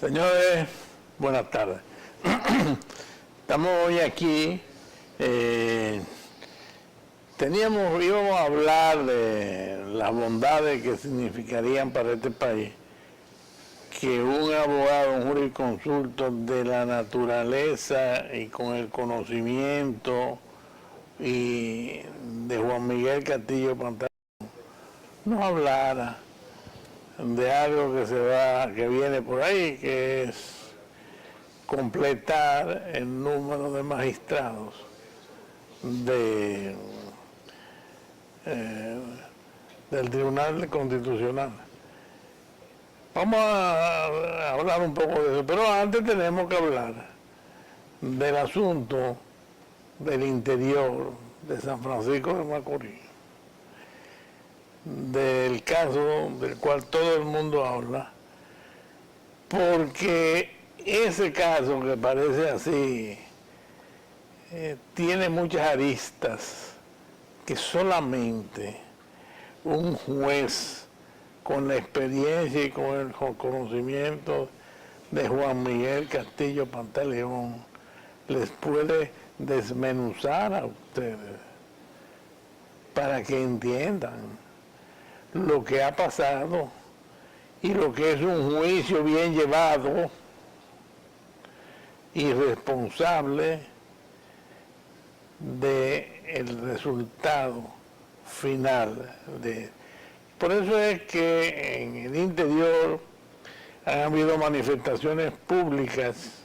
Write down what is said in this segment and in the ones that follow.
Señores, buenas tardes. Estamos hoy aquí. Íbamos a hablar de las bondades que significarían para este país que un abogado, un jurisconsulto de la naturaleza y con el conocimiento y de Juan Miguel Castillo Pantaleón nos hablara de algo que viene por ahí, que es completar el número de magistrados del Tribunal Constitucional. Vamos a hablar un poco de eso, pero antes tenemos que hablar del asunto del interior de San Francisco de Macorís, del caso del cual todo el mundo habla, porque ese caso que parece así tiene muchas aristas que solamente un juez con la experiencia y con el conocimiento de Juan Miguel Castillo Pantaleón les puede desmenuzar a ustedes para que entiendan lo que ha pasado y lo que es un juicio bien llevado y responsable del resultado final. Por eso es que en el interior han habido manifestaciones públicas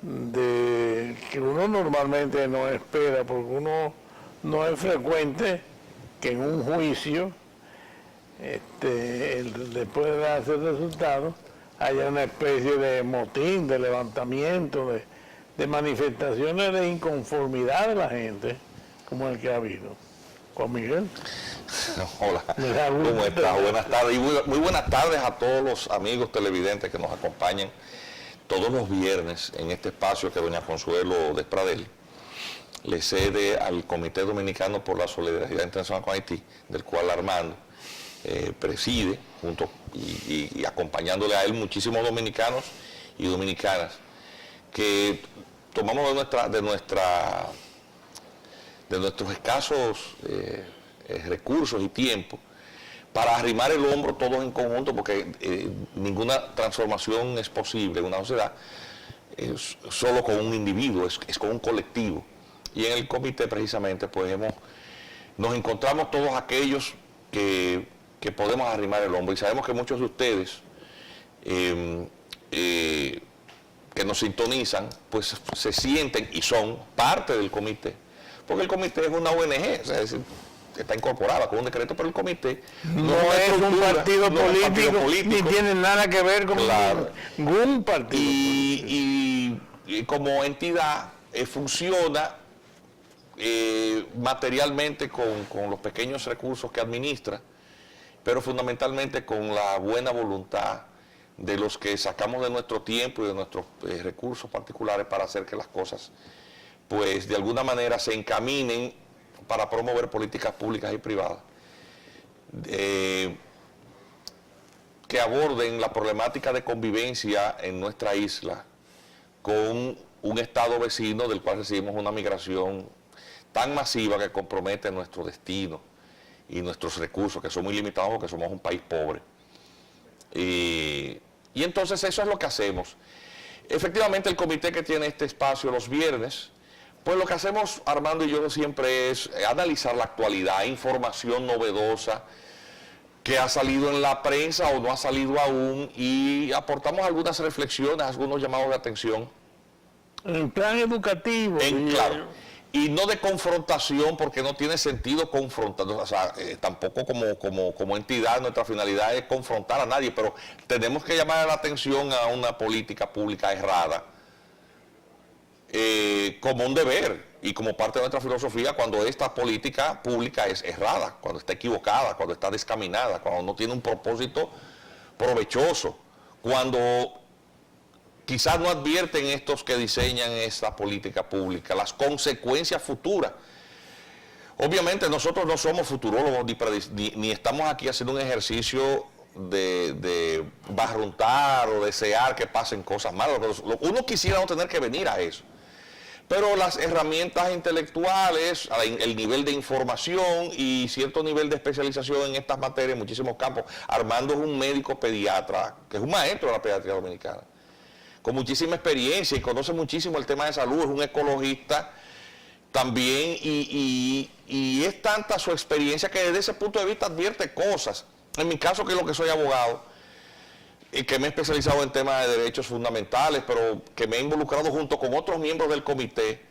que uno normalmente no espera, porque uno no es frecuente que en un juicio, después de darse el resultado, haya una especie de motín, de levantamiento, de manifestaciones de inconformidad de la gente, como el que ha habido. Juan Miguel. Hola, ¿cómo estás? Buenas tardes. Y muy buenas tardes a todos los amigos televidentes que nos acompañan todos los viernes en este espacio que doña Consuelo Despradel le cede al Comité Dominicano por la Solidaridad Internacional con Haití, del cual Armando preside, junto y acompañándole a él muchísimos dominicanos y dominicanas que tomamos de nuestros escasos recursos y tiempo para arrimar el hombro todos en conjunto, porque ninguna transformación es posible en una sociedad solo con un individuo, es con un colectivo. Y en el comité precisamente pues nos encontramos todos aquellos que podemos arrimar el hombro, y sabemos que muchos de ustedes que nos sintonizan pues se sienten y son parte del comité, porque el comité es una ONG, o sea, está incorporada con un decreto, pero el comité no es un partido político, ni tiene nada que ver con ningún partido. Y como entidad funciona materialmente con los pequeños recursos que administra, pero fundamentalmente con la buena voluntad de los que sacamos de nuestro tiempo y de nuestros recursos particulares para hacer que las cosas, pues de alguna manera se encaminen para promover políticas públicas y privadas que aborden la problemática de convivencia en nuestra isla con un estado vecino del cual recibimos una migración tan masiva que compromete nuestro destino y nuestros recursos, que son muy limitados porque somos un país pobre. Y entonces eso es lo que hacemos. Efectivamente, el comité que tiene este espacio los viernes, pues lo que hacemos Armando y yo siempre es analizar la actualidad, información novedosa que ha salido en la prensa o no ha salido aún, y aportamos algunas reflexiones, algunos llamados de atención. En plan educativo. Claro. Y no de confrontación, porque no tiene sentido confrontar, o sea, tampoco como entidad nuestra finalidad es confrontar a nadie, pero tenemos que llamar la atención a una política pública errada como un deber y como parte de nuestra filosofía cuando esta política pública es errada, cuando está equivocada, cuando está descaminada, cuando no tiene un propósito provechoso, cuando quizás no advierten estos que diseñan esta política pública las consecuencias futuras. Obviamente nosotros no somos futurólogos ni estamos aquí haciendo un ejercicio de barruntar o desear que pasen cosas malas. Uno quisiera no tener que venir a eso. Pero las herramientas intelectuales, el nivel de información y cierto nivel de especialización en estas materias, en muchísimos campos. Armando es un médico pediatra, que es un maestro de la pediatría dominicana, con muchísima experiencia y conoce muchísimo el tema de salud, es un ecologista también y es tanta su experiencia que desde ese punto de vista advierte cosas. En mi caso, que es lo que soy abogado, y que me he especializado en temas de derechos fundamentales, pero que me he involucrado junto con otros miembros del comité,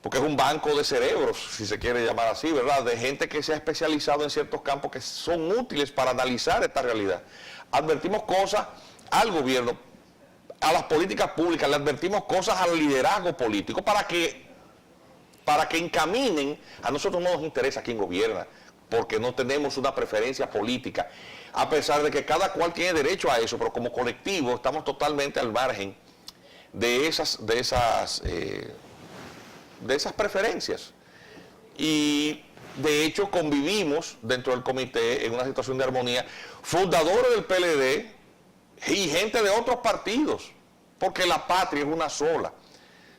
porque es un banco de cerebros, si se quiere llamar así, ¿verdad? De gente que se ha especializado en ciertos campos que son útiles para analizar esta realidad. Advertimos cosas al gobierno, a las políticas públicas, le advertimos cosas al liderazgo político para que encaminen. A nosotros no nos interesa quién gobierna, porque no tenemos una preferencia política, a pesar de que cada cual tiene derecho a eso, pero como colectivo estamos totalmente al margen de esas preferencias. Y de hecho convivimos dentro del comité en una situación de armonía, fundadores del PLD y gente de otros partidos, porque la patria es una sola.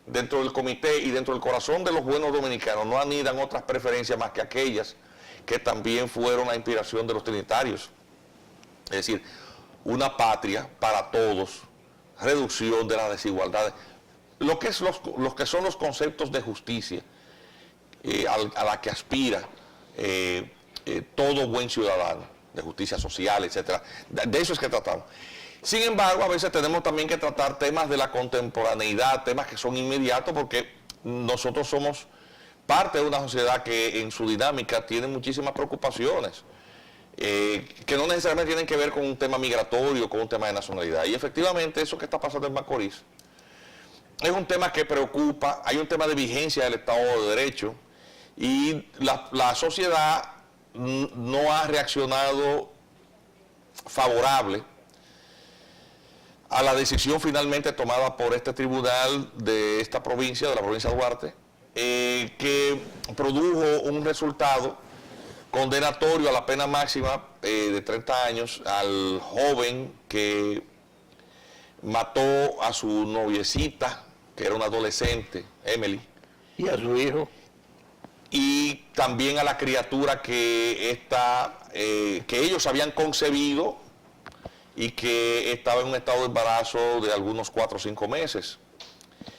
Dentro del comité y dentro del corazón de los buenos dominicanos no anidan otras preferencias más que aquellas que también fueron la inspiración de los trinitarios. Es decir, una patria para todos, reducción de las desigualdades, lo que son los conceptos de justicia a la que aspira todo buen ciudadano, de justicia social, etcétera. De eso es que tratamos. Sin embargo, a veces tenemos también que tratar temas de la contemporaneidad, temas que son inmediatos, porque nosotros somos parte de una sociedad que en su dinámica tiene muchísimas preocupaciones, que no necesariamente tienen que ver con un tema migratorio, con un tema de nacionalidad. Y efectivamente eso que está pasando en Macorís es un tema que preocupa. Hay un tema de vigencia del Estado de Derecho y la sociedad no ha reaccionado favorable a la decisión finalmente tomada por este tribunal de esta provincia, de la provincia de Duarte, que produjo un resultado condenatorio a la pena máxima de 30 años al joven que mató a su noviecita, que era una adolescente, Emily. Y a su hijo. Y también a la criatura que ellos habían concebido y que estaba en un estado de embarazo de algunos 4 o 5 meses.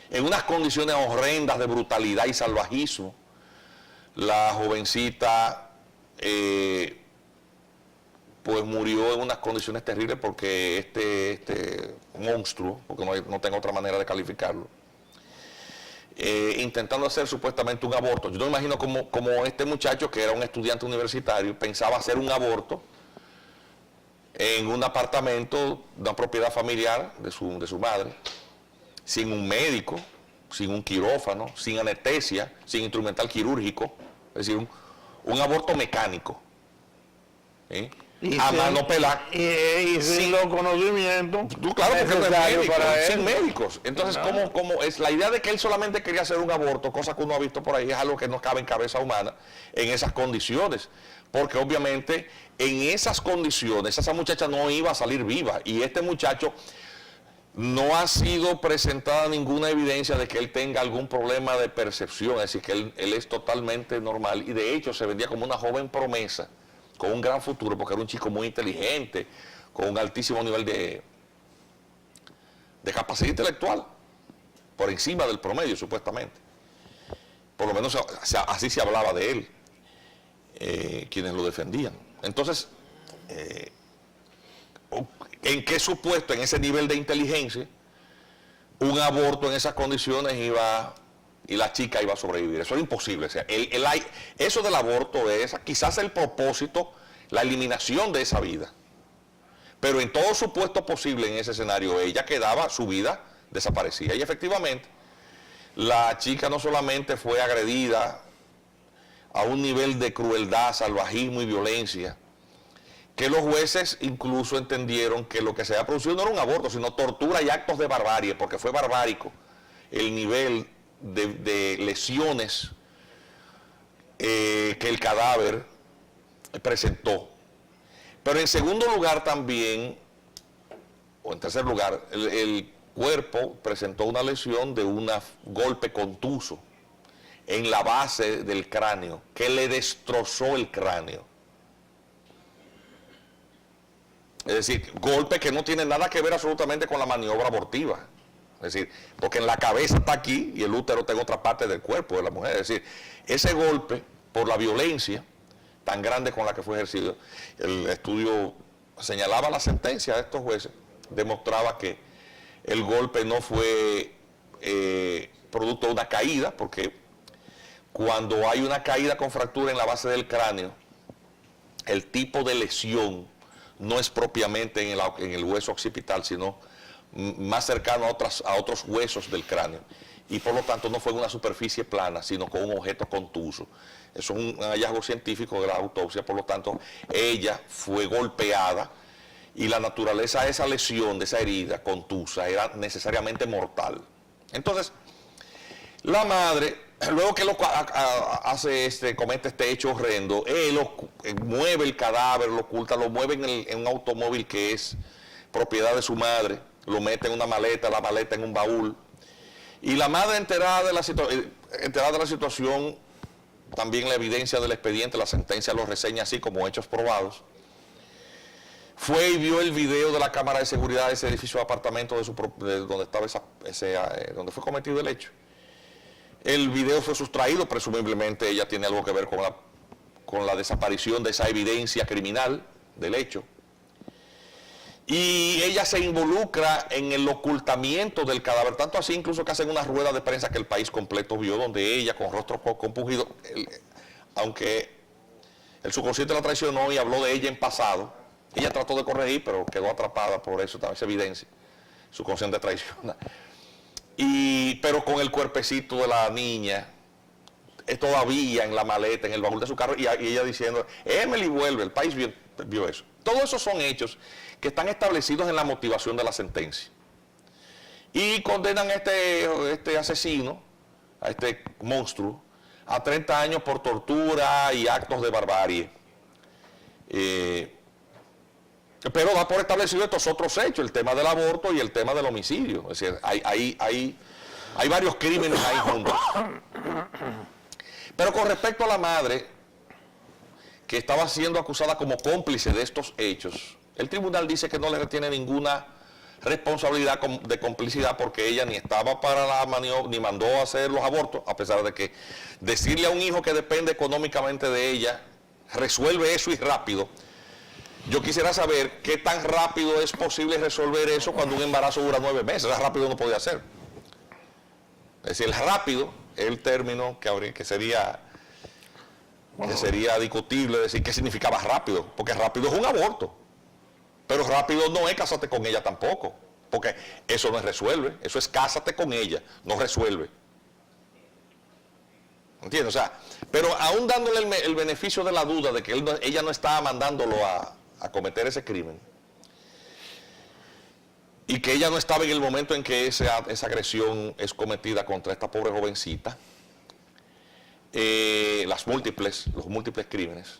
En unas condiciones horrendas de brutalidad y salvajismo. La jovencita pues murió en unas condiciones terribles porque este monstruo, porque no tengo otra manera de calificarlo, intentando hacer supuestamente un aborto. Yo no me imagino como este muchacho, que era un estudiante universitario, pensaba hacer un aborto en un apartamento de una propiedad familiar de su madre, sin un médico, sin un quirófano, sin anestesia, sin instrumental quirúrgico, es decir, un aborto mecánico, a mano pelada, y sin los conocimientos. Claro, porque no es médico, para él. sin médicos. Entonces, ¿cómo es la idea de que él solamente quería hacer un aborto, cosa que uno ha visto por ahí, es algo que no cabe en cabeza humana en esas condiciones? Porque obviamente en esas condiciones esa muchacha no iba a salir viva, y este muchacho no ha sido presentada ninguna evidencia de que él tenga algún problema de percepción, es decir, que él es totalmente normal, y de hecho se vendía como una joven promesa, con un gran futuro, porque era un chico muy inteligente, con un altísimo nivel de capacidad intelectual, por encima del promedio supuestamente. Por lo menos así se hablaba de él, quienes lo defendían. Entonces, ¿en qué supuesto, en ese nivel de inteligencia, un aborto en esas condiciones y la chica iba a sobrevivir? Eso es imposible. O sea, eso del aborto es quizás el propósito, la eliminación de esa vida. Pero en todo supuesto posible en ese escenario, ella quedaba, su vida desaparecía. Y efectivamente, la chica no solamente fue agredida a un nivel de crueldad, salvajismo y violencia, que los jueces incluso entendieron que lo que se había producido no era un aborto, sino tortura y actos de barbarie, porque fue barbárico el nivel de lesiones que el cadáver presentó. Pero en segundo lugar también, o en tercer lugar, el cuerpo presentó una lesión de un golpe contuso en la base del cráneo, que le destrozó el cráneo. Es decir, golpe que no tiene nada que ver absolutamente con la maniobra abortiva. Es decir, porque en la cabeza está aquí y el útero está en otra parte del cuerpo de la mujer. Es decir, ese golpe, por la violencia tan grande con la que fue ejercido, el estudio señalaba la sentencia de estos jueces, demostraba que el golpe no fue producto de una caída, porque cuando hay una caída con fractura en la base del cráneo, el tipo de lesión no es propiamente en el hueso occipital, sino más cercano a otros huesos del cráneo. Y por lo tanto no fue en una superficie plana, sino con un objeto contuso. Eso es un hallazgo científico de la autopsia, por lo tanto ella fue golpeada y la naturaleza de esa lesión, de esa herida contusa, era necesariamente mortal. Entonces, la madre, luego que comete este hecho horrendo, mueve el cadáver, lo oculta, lo mueve en un automóvil que es propiedad de su madre, lo mete en una maleta, la maleta en un baúl. Y la madre, enterada de la situación, también la evidencia del expediente, la sentencia lo reseña así como hechos probados, fue y vio el video de la cámara de seguridad de ese edificio de apartamento donde estaba donde fue cometido el hecho. El video fue sustraído, presumiblemente ella tiene algo que ver con la desaparición de esa evidencia criminal del hecho. Y ella se involucra en el ocultamiento del cadáver, tanto así incluso que hacen una rueda de prensa que el país completo vio, donde ella con rostro compungido, aunque el subconsciente la traicionó y habló de ella en pasado, ella trató de corregir, pero quedó atrapada por eso, esa evidencia, su subconsciente traiciona. Pero con el cuerpecito de la niña, todavía en la maleta, en el baúl de su carro, y ella diciendo, Emily vuelve, el país vio eso. Todos esos son hechos que están establecidos en la motivación de la sentencia. Y condenan a este asesino, a este monstruo, a 30 años por tortura y actos de barbarie. Pero da por establecido estos otros hechos, el tema del aborto y el tema del homicidio. Es decir, hay varios crímenes ahí juntos. Pero con respecto a la madre, que estaba siendo acusada como cómplice de estos hechos, el tribunal dice que no le retiene ninguna responsabilidad de complicidad porque ella ni estaba para la maniobra, ni mandó a hacer los abortos, a pesar de que decirle a un hijo que depende económicamente de ella, resuelve eso y rápido. Yo quisiera saber qué tan rápido es posible resolver eso cuando un embarazo dura 9 meses. Rápido no podía ser. Es decir, el rápido es el término que sería discutible decir qué significaba rápido, porque rápido es un aborto, pero rápido no es cásate con ella tampoco, porque eso no resuelve, eso es cásate con ella, no resuelve. ¿Entiendes? O sea, pero aún dándole el beneficio de la duda de que ella no estaba mandándolo a cometer ese crimen, y que ella no estaba en el momento en que esa agresión es cometida contra esta pobre jovencita, los múltiples crímenes.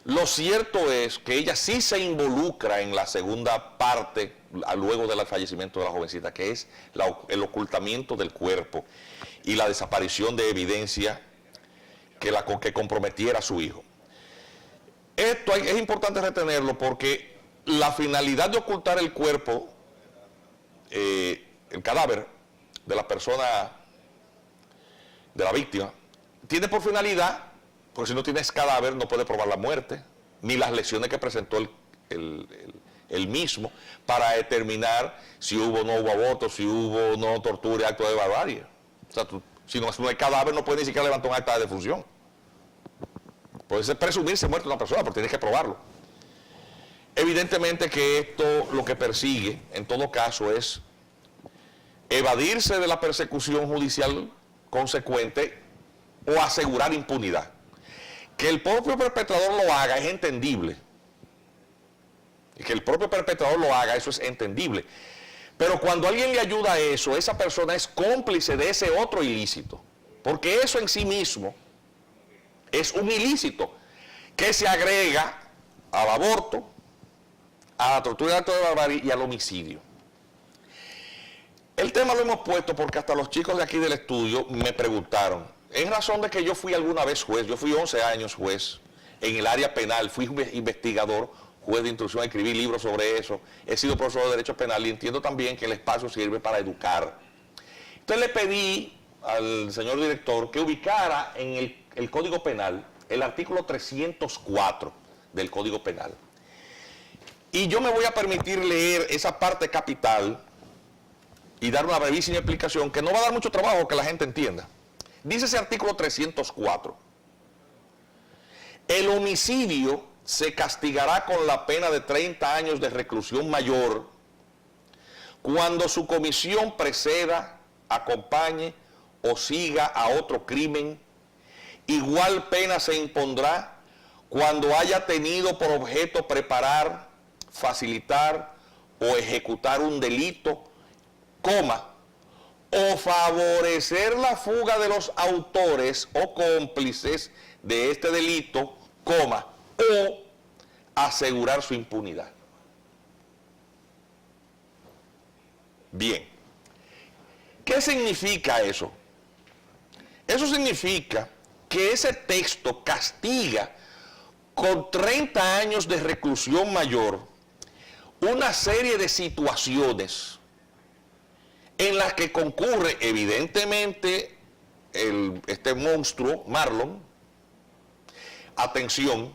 Lo cierto es que ella sí se involucra en la segunda parte, luego del fallecimiento de la jovencita, que es el ocultamiento del cuerpo y la desaparición de evidencia que comprometiera a su hijo. Esto es importante retenerlo porque la finalidad de ocultar el cuerpo, el cadáver de la persona, de la víctima, tiene por finalidad, porque si no tienes cadáver no puedes probar la muerte, ni las lesiones que presentó el mismo, para determinar si hubo o no hubo aborto, si hubo o no tortura y acto de barbarie. O sea, si no hay cadáver no puedes ni siquiera levantar un acta de defunción. Puede presumirse muerta una persona, pero tienes que probarlo. Evidentemente que esto lo que persigue, en todo caso, es evadirse de la persecución judicial consecuente o asegurar impunidad. Que el propio perpetrador lo haga es entendible. Y que el propio perpetrador lo haga, eso es entendible. Pero cuando alguien le ayuda a eso, esa persona es cómplice de ese otro ilícito. Porque eso en sí mismo es un ilícito que se agrega al aborto, a la tortura y acto de barbarie y al homicidio. El tema lo hemos puesto porque hasta los chicos de aquí del estudio me preguntaron, en razón de que yo fui alguna vez juez, yo fui 11 años juez en el área penal, fui investigador, juez de instrucción, escribí libros sobre eso, he sido profesor de Derecho Penal y entiendo también que el espacio sirve para educar. Entonces le pedí al señor director que ubicara en el Código Penal el artículo 304 del Código Penal. Y yo me voy a permitir leer esa parte capital y dar una brevísima explicación que no va a dar mucho trabajo que la gente entienda. Dice ese artículo 304. El homicidio se castigará con la pena de 30 años de reclusión mayor cuando su comisión preceda, acompañe o siga a otro crimen. Igual pena se impondrá cuando haya tenido por objeto preparar, facilitar o ejecutar un delito, o favorecer la fuga de los autores o cómplices de este delito, o asegurar su impunidad. Bien, ¿qué significa eso? Eso significa que ese texto castiga con 30 años de reclusión mayor una serie de situaciones en las que concurre evidentemente este monstruo, Marlon, atención,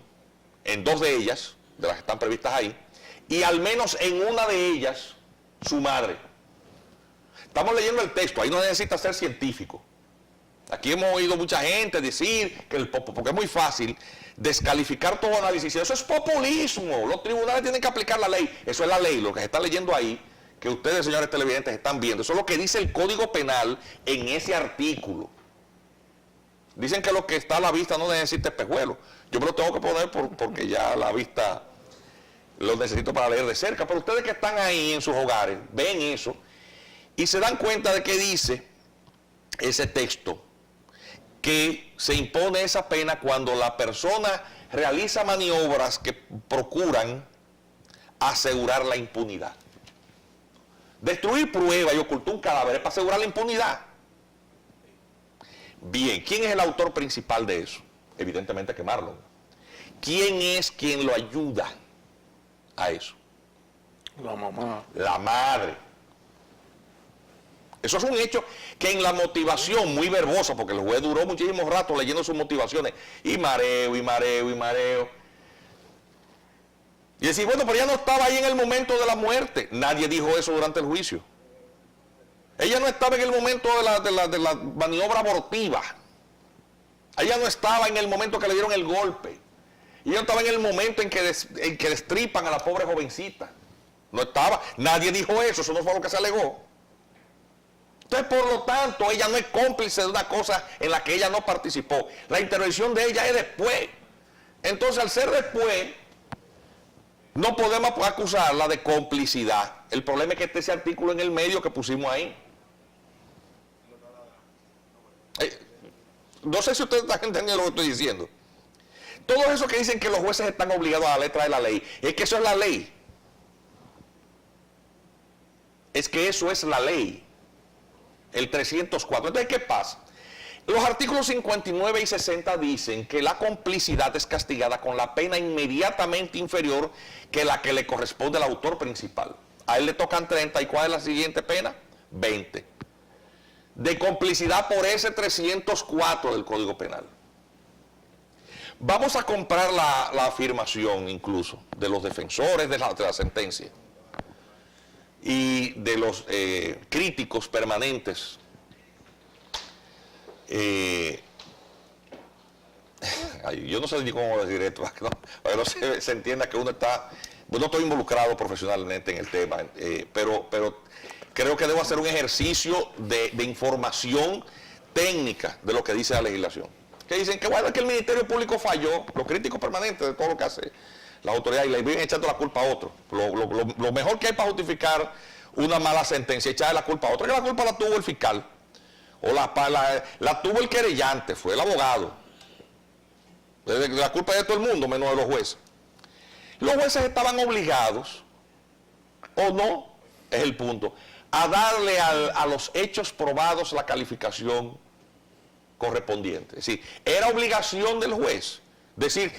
en 2 de ellas, de las que están previstas ahí, y al menos en una de ellas, su madre. Estamos leyendo el texto, ahí no necesita ser científico. Aquí hemos oído mucha gente decir, porque es muy fácil, descalificar todo análisis. Eso es populismo, los tribunales tienen que aplicar la ley. Eso es la ley, lo que se está leyendo ahí, que ustedes, señores televidentes, están viendo. Eso es lo que dice el Código Penal en ese artículo. Dicen que lo que está a la vista no necesita espejuelos. Yo me lo tengo que poner porque ya a la vista lo necesito para leer de cerca. Pero ustedes que están ahí en sus hogares, ven eso y se dan cuenta de que dice ese texto que se impone esa pena cuando la persona realiza maniobras que procuran asegurar la impunidad. Destruir pruebas y ocultar un cadáver es para asegurar la impunidad. Bien, ¿quién es el autor principal de eso? Evidentemente que Marlon. ¿Quién es quien lo ayuda a eso? La mamá. La madre. Eso es un hecho que en la motivación, muy verbosa, porque el juez duró muchísimos ratos leyendo sus motivaciones, y mareo, y mareo, y mareo. Y decir, bueno, pero ella no estaba ahí en el momento de la muerte. Nadie dijo eso durante el juicio. Ella no estaba en el momento de la maniobra abortiva. Ella no estaba en el momento que le dieron el golpe. Ella no estaba en el momento en que destripan a la pobre jovencita. No estaba. Nadie dijo eso no fue lo que se alegó. Entonces, por lo tanto, ella no es cómplice de una cosa en la que ella no participó. La intervención de ella es después. Entonces, al ser después, no podemos acusarla de complicidad. El problema es que está ese artículo en el medio que pusimos ahí. No sé si ustedes están entendiendo lo que estoy diciendo. Todo eso que dicen que los jueces están obligados a la letra de la ley, es que eso es la ley. Es que eso es la ley. El 304. Entonces, ¿qué pasa? Los artículos 59 y 60 dicen que la complicidad es castigada con la pena inmediatamente inferior que la que le corresponde al autor principal. A él le tocan 30, ¿y cuál es la siguiente pena? 20. De complicidad por ese 304 del Código Penal. Vamos a comprar la afirmación incluso de los defensores de la sentencia y de los críticos permanentes. Yo no sé ni cómo decir esto, para que no se entienda que uno está... Pues no estoy involucrado profesionalmente en el tema, pero creo que debo hacer un ejercicio de información técnica de lo que dice la legislación. Que dicen que bueno, es que el Ministerio Público falló, los críticos permanentes de todo lo que hace la autoridad, y le vienen echando la culpa a otro. Lo mejor que hay para justificar una mala sentencia es echarle la culpa a otro, que la culpa la tuvo el fiscal, o la tuvo el querellante, fue el abogado. La culpa es de todo el mundo, menos de los jueces. Los jueces estaban obligados, o no, es el punto, a darle a los hechos probados la calificación correspondiente. Es decir, era obligación del juez decir,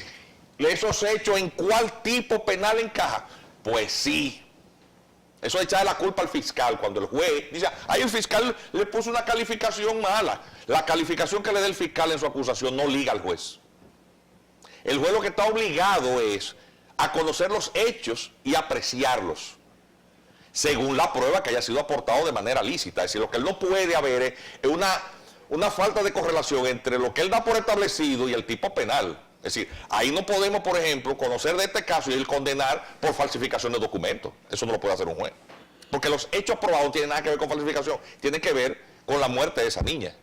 esos hechos en cuál tipo penal encaja. Pues sí. Eso es echarle la culpa al fiscal, cuando el juez dice, ay, el fiscal le puso una calificación mala. La calificación que le dé el fiscal en su acusación no liga al juez. El juez lo que está obligado es a conocer los hechos y apreciarlos, según la prueba que haya sido aportado de manera lícita. Es decir, lo que él no puede haber es una falta de correlación entre lo que él da por establecido y el tipo penal. Es decir, ahí no podemos, por ejemplo, conocer de este caso y el condenar por falsificación de documentos. Eso no lo puede hacer un juez. Porque los hechos probados no tienen nada que ver con falsificación, tienen que ver con la muerte de esa niña.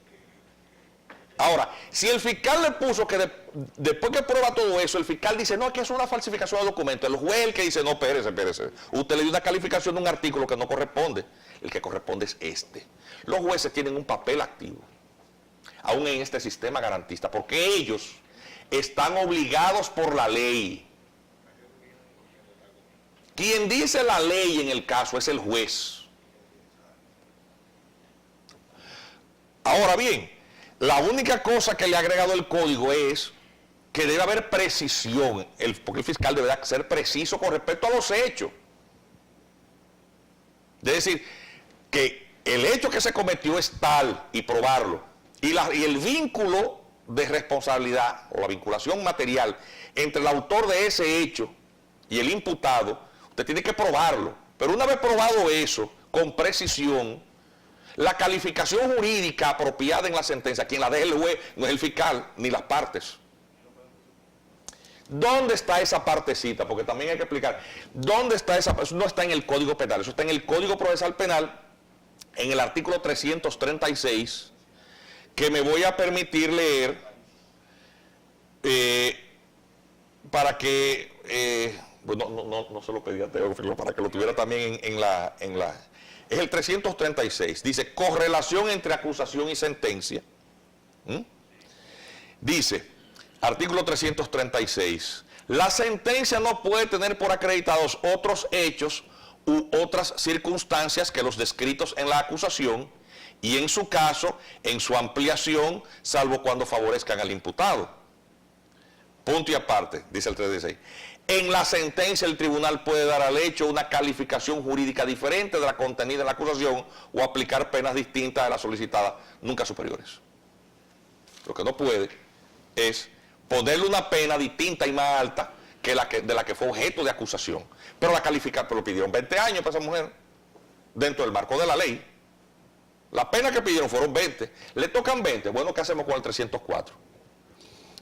Ahora, si el fiscal le puso que después que prueba todo eso, el fiscal dice, no, es que es una falsificación de documentos. El juez el que dice, no, espérese. Usted le dio una calificación de un artículo que no corresponde. El que corresponde es este. Los jueces tienen un papel activo, aún en este sistema garantista, porque ellos están obligados por la ley. Quien dice la ley en el caso es el juez. Ahora bien, la única cosa que le ha agregado el código es que debe haber precisión, porque el fiscal debe ser preciso con respecto a los hechos. Es decir, que el hecho que se cometió es tal y probarlo. Y el vínculo de responsabilidad o la vinculación material entre el autor de ese hecho y el imputado, usted tiene que probarlo. Pero una vez probado eso, con precisión, la calificación jurídica apropiada en la sentencia, quien la deje el juez, no es el fiscal, ni las partes. ¿Dónde está esa partecita? Porque también hay que explicar, ¿dónde está esa? Eso no está en el Código Penal, eso está en el Código Procesal Penal, en el artículo 336, que me voy a permitir leer para que, no se lo pedí a Teófilo, para que lo tuviera también en la es el 336, dice, correlación entre acusación y sentencia. Dice, artículo 336, la sentencia no puede tener por acreditados otros hechos u otras circunstancias que los descritos en la acusación y en su caso, en su ampliación, salvo cuando favorezcan al imputado. Punto y aparte, dice el 316. En la sentencia el tribunal puede dar al hecho una calificación jurídica diferente de la contenida en la acusación o aplicar penas distintas a las solicitadas, nunca superiores. Lo que no puede es ponerle una pena distinta y más alta que de la que fue objeto de acusación. Pero la calificar, pero pidieron 20 años para esa mujer, dentro del marco de la ley. La pena que pidieron fueron 20. Le tocan 20. Bueno, ¿qué hacemos con el 304?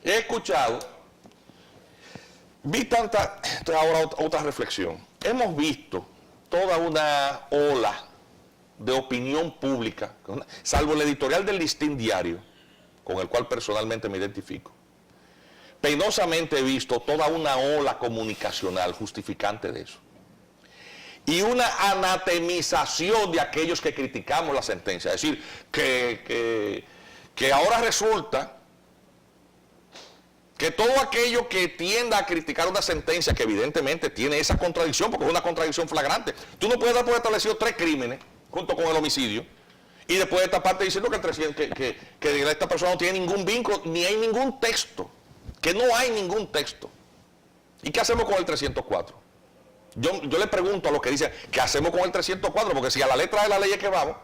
He escuchado, ahora otra reflexión. Hemos visto toda una ola de opinión pública, salvo el editorial del Listín Diario, con el cual personalmente me identifico. Penosamente he visto toda una ola comunicacional justificante de eso. Y una anatemización de aquellos que criticamos la sentencia. Es decir, que ahora resulta que todo aquello que tienda a criticar una sentencia que evidentemente tiene esa contradicción, porque es una contradicción flagrante. Tú no puedes dar por establecido 3 crímenes junto con el homicidio y después de esta parte diciendo que esta persona no tiene ningún vínculo, ni hay ningún texto, que no hay ningún texto. ¿Y qué hacemos con el 304? Yo le pregunto a los que dicen, ¿qué hacemos con el 304? Porque si a la letra de la ley es que vamos,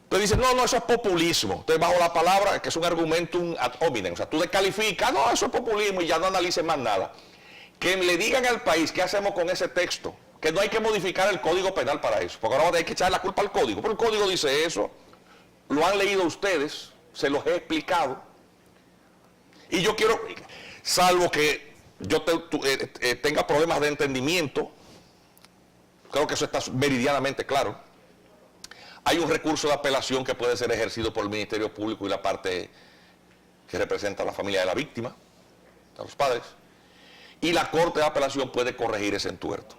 entonces dicen, no, eso es populismo. Entonces bajo la palabra, que es un argumentum ad hominem, o sea, tú descalificas, no, eso es populismo y ya no analices más nada. Que le digan al país qué hacemos con ese texto, que no hay que modificar el Código Penal para eso, porque ahora hay que echar la culpa al Código, pero el Código dice eso, lo han leído ustedes, se los he explicado, y yo quiero, salvo que yo tenga problemas de entendimiento, creo que eso está meridianamente claro. Hay un recurso de apelación que puede ser ejercido por el Ministerio Público y la parte que representa a la familia de la víctima, a los padres, y la Corte de Apelación puede corregir ese entuerto.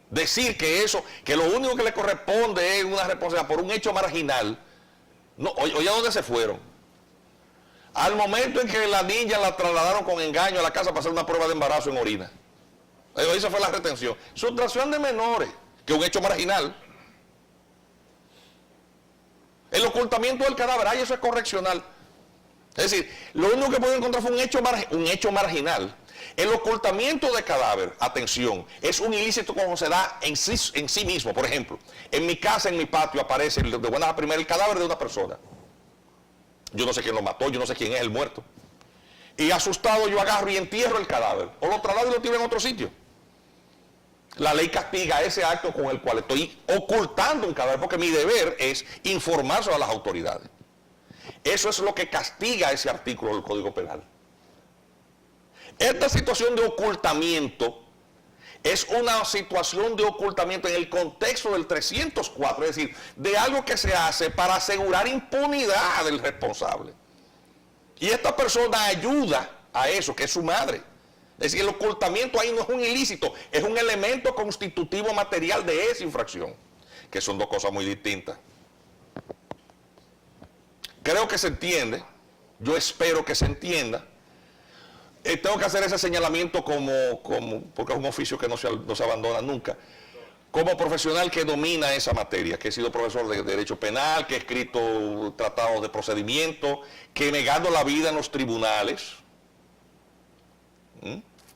Decir que lo único que le corresponde es una responsabilidad por un hecho marginal, no, oye, ¿a dónde se fueron? Al momento en que la niña la trasladaron con engaño a la casa para hacer una prueba de embarazo en orina. Esa fue la retención. Sustracción de menores, que es un hecho marginal. El ocultamiento del cadáver, eso es correccional. Es decir, lo único que pueden encontrar fue un hecho marginal. El ocultamiento de cadáver, atención, es un ilícito cuando se da en sí mismo. Por ejemplo, en mi casa, en mi patio, aparece de buenas a primeras el cadáver de una persona. Yo no sé quién lo mató, yo no sé quién es el muerto. Y asustado yo agarro y entierro el cadáver, o lo traslado y lo tiro en otro sitio. La ley castiga ese acto con el cual estoy ocultando un cadáver, porque mi deber es informar sobre las autoridades. Eso es lo que castiga ese artículo del Código Penal. Esta situación de ocultamiento es una situación de ocultamiento en el contexto del 304, es decir, de algo que se hace para asegurar impunidad del responsable. Y esta persona ayuda a eso, que es su madre. Es decir, el ocultamiento ahí no es un ilícito, es un elemento constitutivo material de esa infracción, que son dos cosas muy distintas. Creo que se entiende, yo espero que se entienda. Tengo que hacer ese señalamiento porque es un oficio que no se abandona nunca, como profesional que domina esa materia, que he sido profesor de Derecho Penal, que he escrito tratados de procedimiento, que me gano la vida en los tribunales,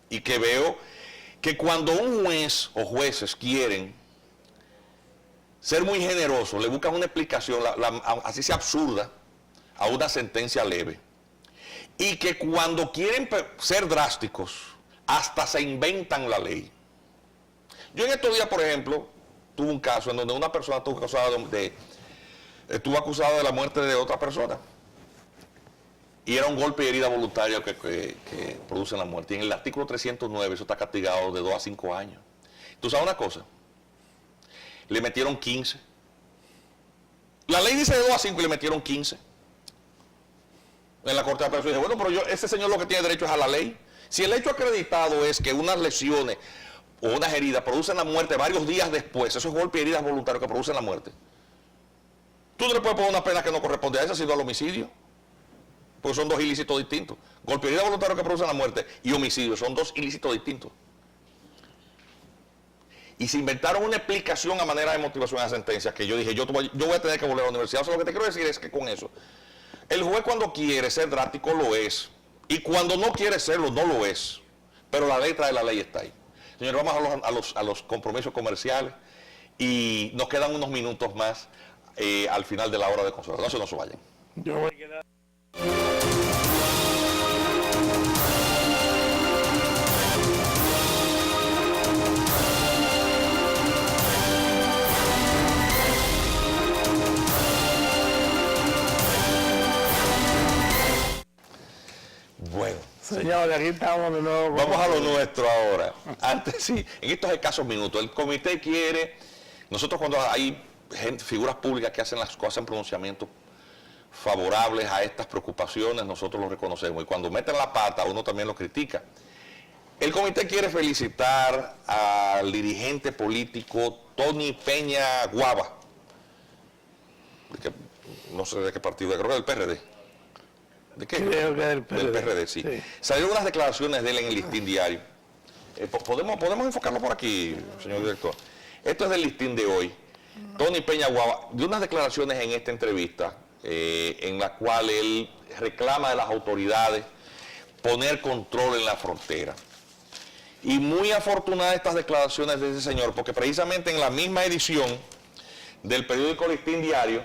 y que veo que cuando un juez o jueces quieren ser muy generosos, le buscan una explicación, así sea absurda, a una sentencia leve. Y que cuando quieren ser drásticos, hasta se inventan la ley. Yo en estos días, por ejemplo, tuve un caso en donde una persona estuvo acusada de la muerte de otra persona. Y era un golpe y herida voluntaria que producen la muerte. Y en el artículo 309 eso está castigado de 2 a 5 años. ¿Tú sabes una cosa? Le metieron 15. La ley dice de 2 a 5 y le metieron 15. En la Corte de Apelación dije, bueno, pero ese señor lo que tiene derecho es a la ley. Si el hecho acreditado es que unas lesiones o unas heridas producen la muerte varios días después, esos golpes y heridas voluntarios que producen la muerte, tú no le puedes poner una pena que no corresponde a esa, sino al homicidio. Porque son dos ilícitos distintos. Golpe y herida voluntario que producen la muerte y homicidio son dos ilícitos distintos. Y se inventaron una explicación a manera de motivación a la sentencia que yo dije, yo voy a tener que volver a la universidad. O sea, lo que te quiero decir es que con eso, el juez cuando quiere ser drástico lo es, y cuando no quiere serlo no lo es, pero la letra de la ley está ahí. Señores, vamos a los compromisos comerciales y nos quedan unos minutos más al final de la hora de consulta. No se vayan. Yo voy a quedar. Bueno, Señores, aquí estamos de nuevo. Vamos a lo nuestro ahora. Antes sí, en estos escasos minutos, el comité quiere, nosotros cuando hay figuras públicas que hacen pronunciamientos favorables a estas preocupaciones, nosotros los reconocemos. Y cuando meten la pata, uno también lo critica. El comité quiere felicitar al dirigente político Tony Peña Guava, no sé de qué partido, creo que del PRD. ¿De qué? Creo que del PRD, sí. Salieron unas declaraciones de él en el Listín Diario. ¿Podemos enfocarlo por aquí, señor director? Esto es del Listín de hoy. Tony Peña Guava dio unas declaraciones en esta entrevista en la cual él reclama de las autoridades poner control en la frontera. Y muy afortunadas estas declaraciones de ese señor, porque precisamente en la misma edición del periódico Listín Diario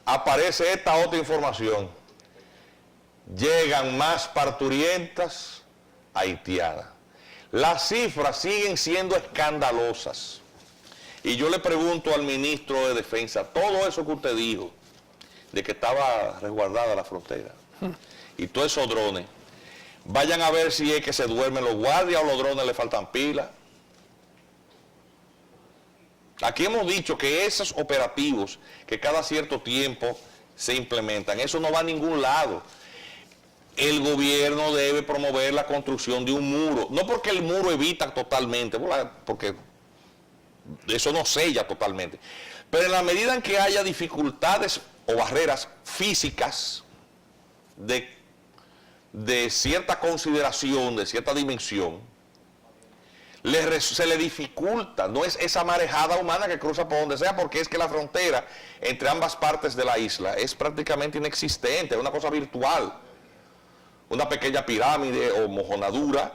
aparece esta otra información. Llegan más parturientas haitianas. Las cifras siguen siendo escandalosas. Y yo le pregunto al ministro de Defensa, todo eso que usted dijo, de que estaba resguardada la frontera, y todos esos drones, vayan a ver si es que se duermen los guardias o los drones le faltan pilas. Aquí hemos dicho que esos operativos que cada cierto tiempo se implementan, eso no va a ningún lado. El gobierno debe promover la construcción de un muro, no porque el muro evita totalmente, porque eso no sella totalmente, pero en la medida en que haya dificultades o barreras físicas de cierta consideración, de cierta dimensión, se le dificulta, no es esa marejada humana que cruza por donde sea, porque es que la frontera entre ambas partes de la isla es prácticamente inexistente, es una cosa virtual, una pequeña pirámide o mojonadura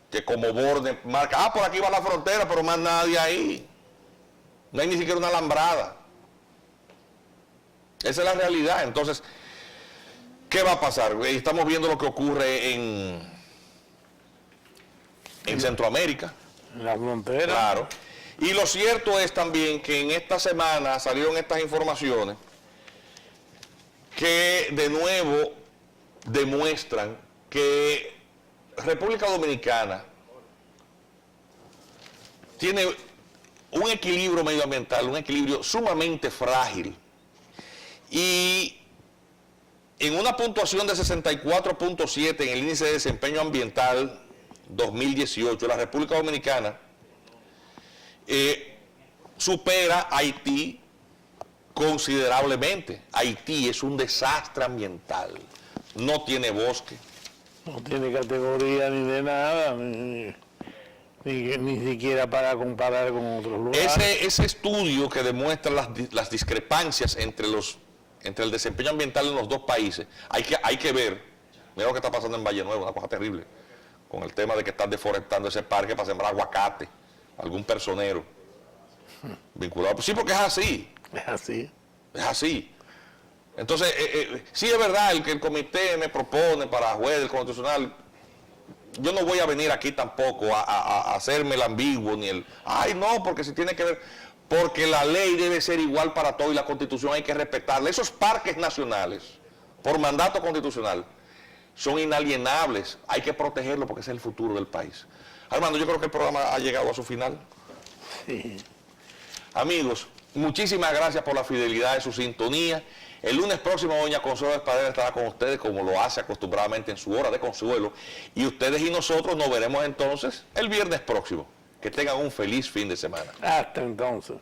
que como borde marca, por aquí va la frontera, pero más nadie ahí, no hay ni siquiera una alambrada. Esa es la realidad. Entonces, ¿qué va a pasar? Estamos viendo lo que ocurre en Centroamérica. La frontera. Claro. Y lo cierto es también que en esta semana salieron estas informaciones que de nuevo demuestran que República Dominicana tiene un equilibrio medioambiental, un equilibrio sumamente frágil. Y en una puntuación de 64.7 en el índice de desempeño ambiental 2018, la República Dominicana supera a Haití considerablemente. Haití es un desastre ambiental, no tiene bosque. No tiene categoría ni de nada, ni siquiera para comparar con otros lugares. Ese estudio que demuestra las discrepancias entre el desempeño ambiental en los dos países, hay que ver, mira lo que está pasando en Valle Nuevo, una cosa terrible, con el tema de que están deforestando ese parque para sembrar aguacate, algún personero vinculado. Sí, porque es así. Es así. Es así. Entonces, sí es verdad, el que el comité me propone para juez del constitucional, yo no voy a venir aquí tampoco a hacerme el ambiguo, ni el, ay no, porque si tiene que ver, porque la ley debe ser igual para todos y la constitución hay que respetarla. Esos parques nacionales, por mandato constitucional, son inalienables, hay que protegerlos porque ese es el futuro del país. Armando, yo creo que el programa ha llegado a su final. Sí. Amigos, muchísimas gracias por la fidelidad de su sintonía. El lunes próximo doña Consuelo Espadera estará con ustedes como lo hace acostumbradamente en su hora de consuelo. Y ustedes y nosotros nos veremos entonces el viernes próximo. Que tengan un feliz fin de semana. Hasta entonces.